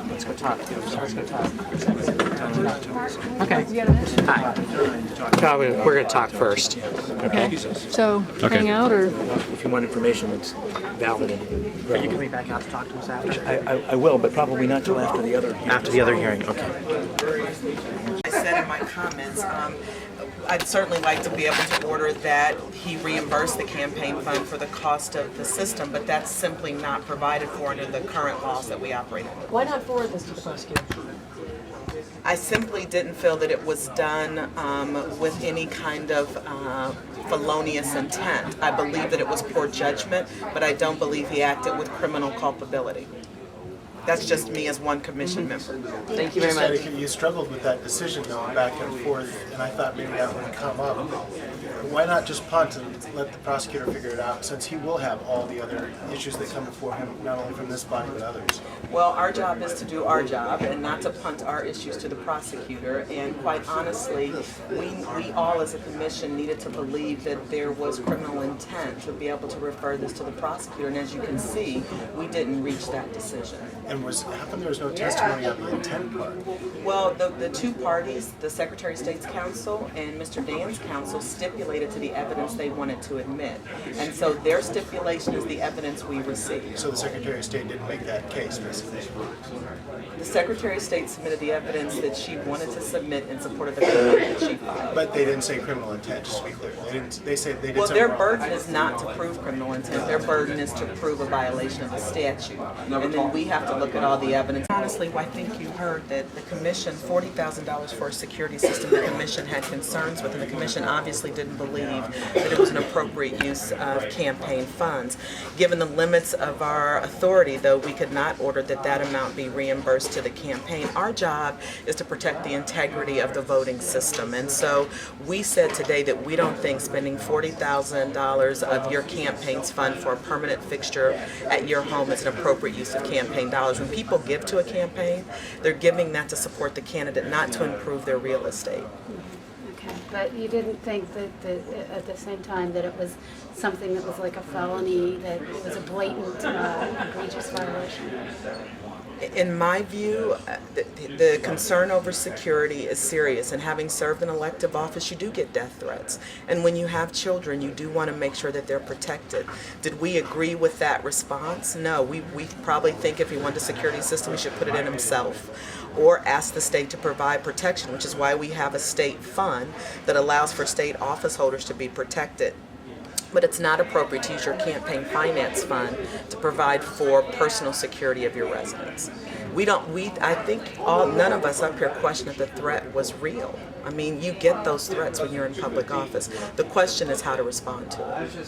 Let's go talk. Let's go talk. Okay. Hi. We're going to talk first. Okay. So, hang out or? If you want information that's valid and Are you coming back out to talk to us after? I will, but probably not till after the other hearing. After the other hearing, okay. I said in my comments, I'd certainly like to be able to order that he reimburse the campaign fund for the cost of the system, but that's simply not provided for under the current laws that we operate in. Why not forward this to the prosecutor? I simply didn't feel that it was done with any kind of felonious intent. I believe that it was poor judgment, but I don't believe he acted with criminal culpability. That's just me as one commission member. Thank you very much. You struggled with that decision going back and forth, and I thought maybe that would come up. Why not just punt and let the prosecutor figure it out, since he will have all the other issues that come before him, not only from this body but others? Well, our job is to do our job and not to punt our issues to the prosecutor. And quite honestly, we all as a commission needed to believe that there was criminal intent to be able to refer this to the prosecutor. And as you can see, we didn't reach that decision. And how come there was no testimony on the intent part? Well, the two parties, the Secretary of State's counsel and Mr. Dann's counsel, stipulated to the evidence they wanted to admit. And so their stipulation is the evidence we received. So the Secretary of State didn't make that case, basically. The Secretary of State submitted the evidence that she wanted to submit in support of the complaint that she filed. But they didn't say criminal intent, just to be clear. They said they did Well, something their wrong. burden is not to prove criminal intent. Their burden is to prove a violation of the statute. And then we have to look at all the evidence. Honestly, I think you heard that the commission, $40,000 for a security system, the commission had concerns with, and the commission obviously didn't believe that it was an appropriate use of campaign funds. Given the limits of our authority, though, we could not order that that amount be reimbursed to the campaign. Our job is to protect the integrity of the voting system. And so we said today that we don't think spending $40,000 of your campaign's fund for a permanent fixture at your home is an appropriate use of campaign dollars. When people give to a campaign, they're giving that to support the candidate, not to improve their real estate. Okay, but you didn't think that at the same time that it was something that was like a felony, that it was a blatant, egregious violation? In my view, the concern over security is serious, and having served an elective office, you do get death threats. And when you have children, you do want to make sure that they're protected. Did we agree with that response? No, we probably think if he wanted a security system, he should put it in himself, or ask the state to provide protection, which is why we have a state fund that allows for state office holders to be protected. But it's not appropriate to use your campaign finance fund to provide for personal security of your residents. I think none of us up here question that the threat was real. I mean, you get those threats when you're in public office. The question is how to respond to it.